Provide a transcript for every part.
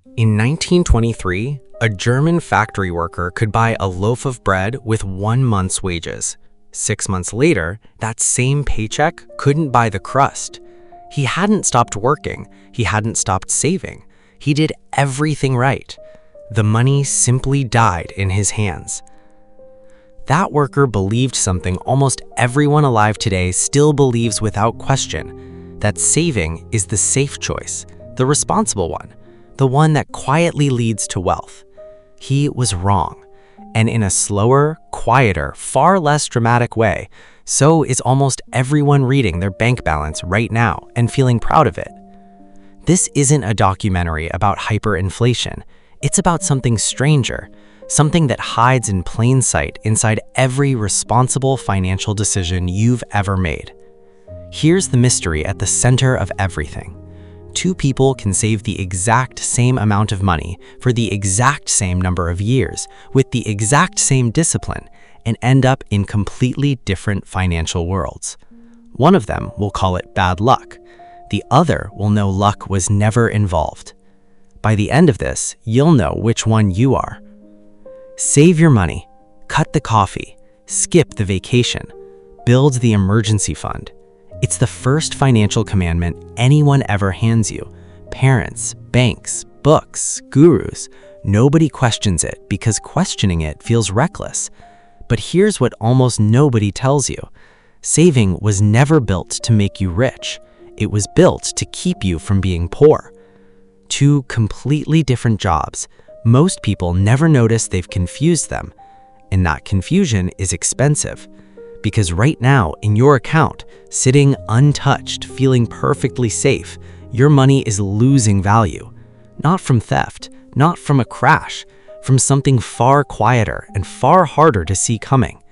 In 1923, a German factory worker could buy a loaf of bread with 1 month's wages. 6 months later, that same paycheck couldn't buy the crust. He hadn't stopped working. He hadn't stopped saving. He did everything right. The money simply died in his hands. That worker believed something almost everyone alive today still believes without question, that saving is the safe choice, the responsible one, the one that quietly leads to wealth. He was wrong, and in a slower, quieter, far less dramatic way, so is almost everyone reading their bank balance right now and feeling proud of it. This isn't a documentary about hyperinflation. It's about something stranger, something that hides in plain sight inside every responsible financial decision you've ever made. Here's the mystery at the center of everything. Two people can save the exact same amount of money for the exact same number of years with the exact same discipline and end up in completely different financial worlds. One of them will call it bad luck. The other will know luck was never involved. By the end of this, you'll know which one you are. Save your money, cut the coffee, skip the vacation, build the emergency fund. It's the first financial commandment anyone ever hands you. Parents, banks, books, gurus, nobody questions it because questioning it feels reckless. But here's what almost nobody tells you. Saving was never built to make you rich. It was built to keep you from being poor. Two completely different jobs. Most people never notice they've confused them. And that confusion is expensive. Because right now, in your account, sitting untouched, feeling perfectly safe, your money is losing value. Not from theft, not from a crash, from something far quieter and far harder to see coming.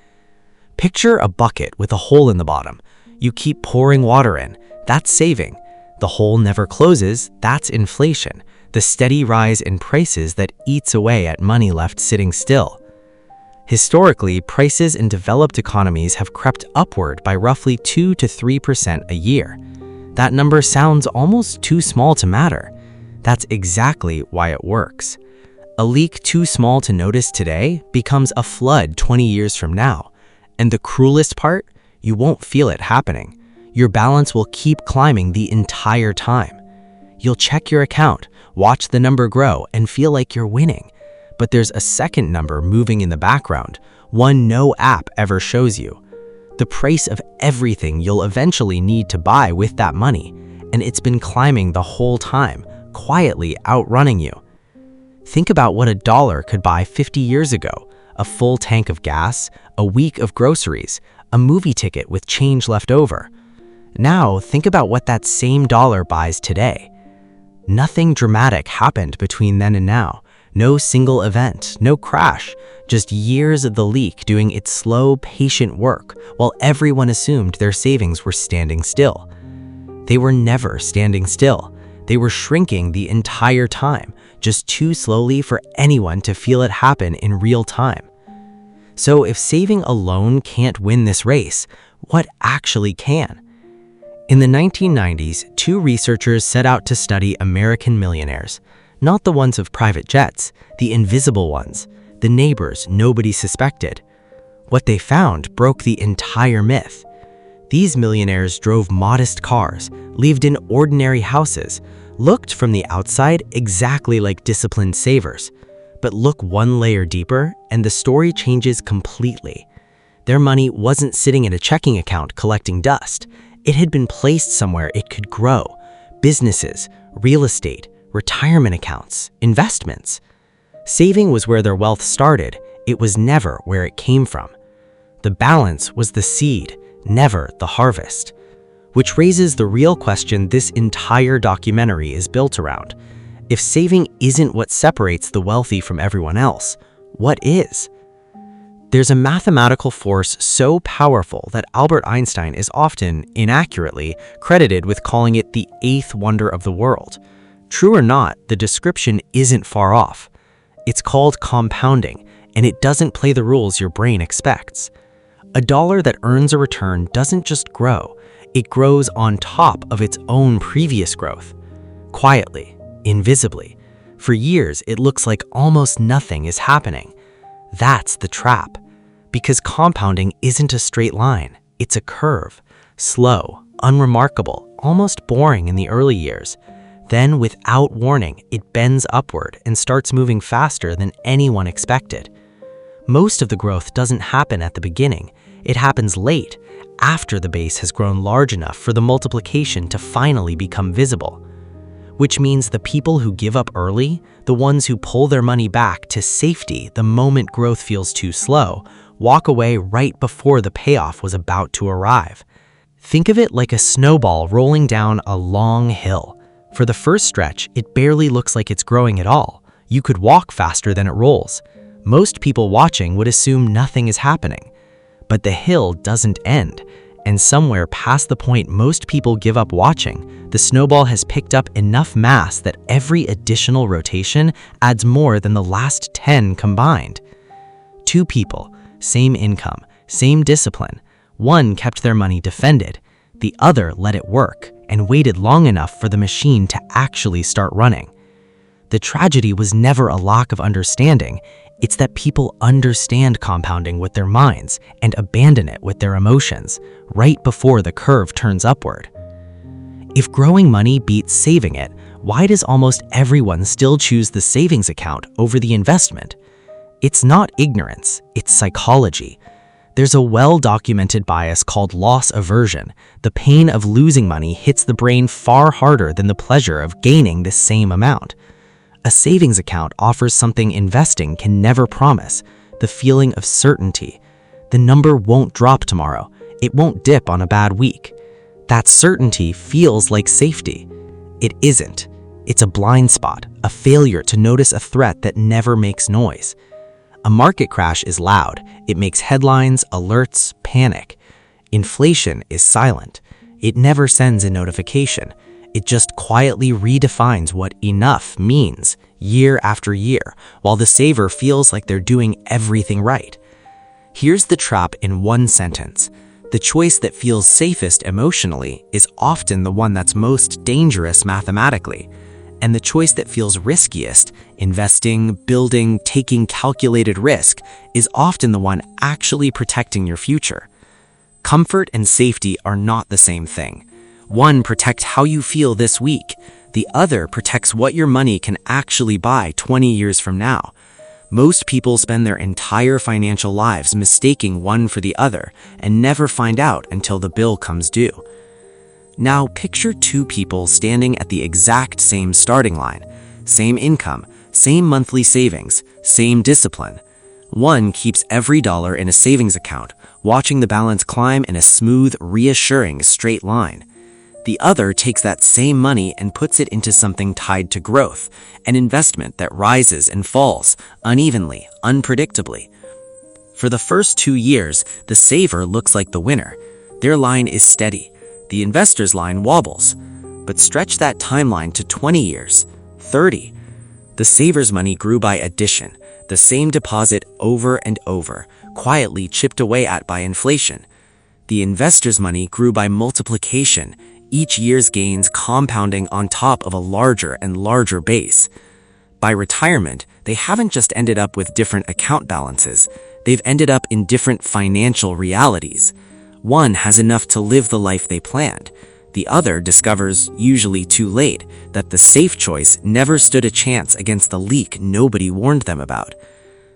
Picture a bucket with a hole in the bottom. You keep pouring water in. That's saving. The hole never closes. That's inflation. The steady rise in prices that eats away at money left sitting still. Historically, prices in developed economies have crept upward by roughly 2 to 3% a year. That number sounds almost too small to matter. That's exactly why it works. A leak too small to notice today becomes a flood 20 years from now. And the cruelest part, you won't feel it happening. Your balance will keep climbing the entire time. You'll check your account, watch the number grow, and feel like you're winning. But there's a second number moving in the background, one no app ever shows you. The price of everything you'll eventually need to buy with that money, and it's been climbing the whole time, quietly outrunning you. Think about what $1 could buy 50 years ago: a full tank of gas, a week of groceries, a movie ticket with change left over. Now, think about what that same dollar buys today. Nothing dramatic happened between then and now. No single event, no crash, just years of the leak doing its slow, patient work while everyone assumed their savings were standing still. They were never standing still. They were shrinking the entire time, just too slowly for anyone to feel it happen in real time. So if saving alone can't win this race, what actually can? In the 1990s, two researchers set out to study American millionaires. Not the ones of private jets, the invisible ones, the neighbors nobody suspected. What they found broke the entire myth. These millionaires drove modest cars, lived in ordinary houses, looked from the outside exactly like disciplined savers. But look one layer deeper, and the story changes completely. Their money wasn't sitting in a checking account collecting dust. It had been placed somewhere it could grow. Businesses, real estate, retirement accounts, investments. Saving was where their wealth started. It was never where it came from. The balance was the seed, never the harvest. Which raises the real question this entire documentary is built around. If saving isn't what separates the wealthy from everyone else, what is? There's a mathematical force so powerful that Albert Einstein is often, inaccurately, credited with calling it the eighth wonder of the world. True or not, the description isn't far off. It's called compounding, and it doesn't play the rules your brain expects. A dollar that earns a return doesn't just grow, it grows on top of its own previous growth. Quietly, invisibly. For years, it looks like almost nothing is happening. That's the trap. Because compounding isn't a straight line, it's a curve. Slow, unremarkable, almost boring in the early years. Then, without warning, it bends upward and starts moving faster than anyone expected. Most of the growth doesn't happen at the beginning. It happens late, after the base has grown large enough for the multiplication to finally become visible. Which means the people who give up early, the ones who pull their money back to safety the moment growth feels too slow, walk away right before the payoff was about to arrive. Think of it like a snowball rolling down a long hill. For the first stretch, it barely looks like it's growing at all. You could walk faster than it rolls. Most people watching would assume nothing is happening. But the hill doesn't end, and somewhere past the point most people give up watching, the snowball has picked up enough mass that every additional rotation adds more than the last 10 combined. Two people, same income, same discipline. One kept their money defended, the other let it work and waited long enough for the machine to actually start running. The tragedy was never a lack of understanding. It's that people understand compounding with their minds and abandon it with their emotions, right before the curve turns upward. If growing money beats saving it, why does almost everyone still choose the savings account over the investment? It's not ignorance, it's psychology. There's a well-documented bias called loss aversion. The pain of losing money hits the brain far harder than the pleasure of gaining the same amount. A savings account offers something investing can never promise, the feeling of certainty. The number won't drop tomorrow. It won't dip on a bad week. That certainty feels like safety. It isn't. It's a blind spot, a failure to notice a threat that never makes noise. A market crash is loud. It makes headlines, alerts, panic. Inflation is silent. It never sends a notification. It just quietly redefines what enough means year after year, while the saver feels like they're doing everything right. Here's the trap in one sentence. The choice that feels safest emotionally is often the one that's most dangerous mathematically. And the choice that feels riskiest, investing, building, taking calculated risk, is often the one actually protecting your future. Comfort and safety are not the same thing. One protects how you feel this week. The other protects what your money can actually buy 20 years from now. Most people spend their entire financial lives mistaking one for the other and never find out until the bill comes due. Now picture two people standing at the exact same starting line. Same income, same monthly savings, same discipline. One keeps every dollar in a savings account, watching the balance climb in a smooth, reassuring straight line. The other takes that same money and puts it into something tied to growth, an investment that rises and falls, unevenly, unpredictably. For the first 2 years, the saver looks like the winner. Their line is steady. The investor's line wobbles. But stretch that timeline to 20 years, 30. The saver's money grew by addition, the same deposit over and over, quietly chipped away at by inflation. The investor's money grew by multiplication, each year's gains compounding on top of a larger and larger base. By retirement, they haven't just ended up with different account balances, they've ended up in different financial realities. One has enough to live the life they planned. The other discovers, usually too late, that the safe choice never stood a chance against the leak nobody warned them about.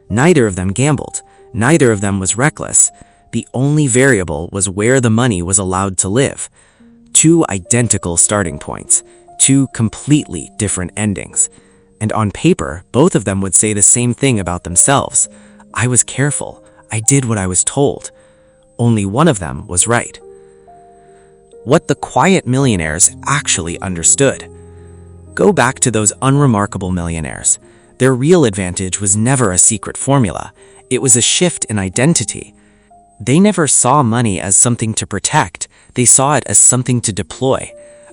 Neither of them gambled. Neither of them was reckless. The only variable was where the money was allowed to live. Two identical starting points. Two completely different endings. And on paper, both of them would say the same thing about themselves. I was careful. I did what I was told. Only one of them was right. What the quiet millionaires actually understood. Go back to those unremarkable millionaires. Their real advantage was never a secret formula. It was a shift in identity. They never saw money as something to protect. They saw it as something to deploy.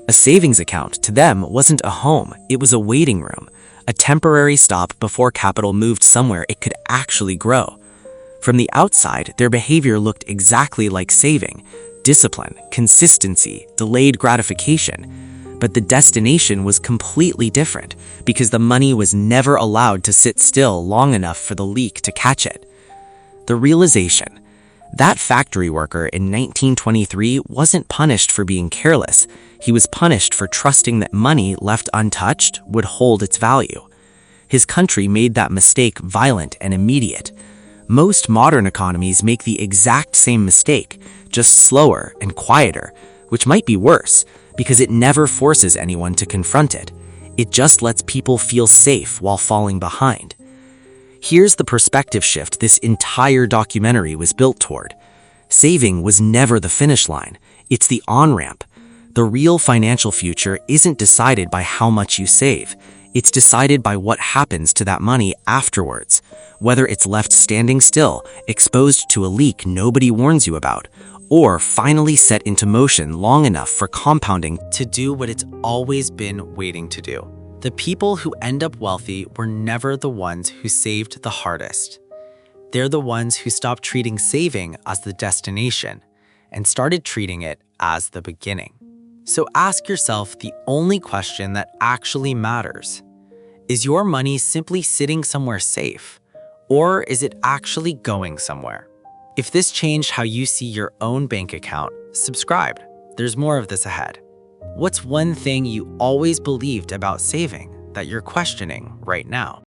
A savings account, to them, wasn't a home. It was a waiting room, a temporary stop before capital moved somewhere it could actually grow. From the outside, their behavior looked exactly like saving. Discipline, consistency, delayed gratification. But the destination was completely different because the money was never allowed to sit still long enough for the leak to catch it. The realization: that factory worker in 1923 wasn't punished for being careless. He was punished for trusting that money left untouched would hold its value. His country made that mistake violent and immediate. Most modern economies make the exact same mistake, just slower and quieter, which might be worse because it never forces anyone to confront it. It just lets people feel safe while falling behind. Here's the perspective shift this entire documentary was built toward. Saving was never the finish line. It's the on-ramp. The real financial future isn't decided by how much you save. It's decided by what happens to that money afterwards, whether it's left standing still, exposed to a leak nobody warns you about, or finally set into motion long enough for compounding to do what it's always been waiting to do. The people who end up wealthy were never the ones who saved the hardest. They're the ones who stopped treating saving as the destination and started treating it as the beginning. So ask yourself the only question that actually matters. Is your money simply sitting somewhere safe, or is it actually going somewhere? If this changed how you see your own bank account, subscribe. There's more of this ahead. What's one thing you always believed about saving that you're questioning right now?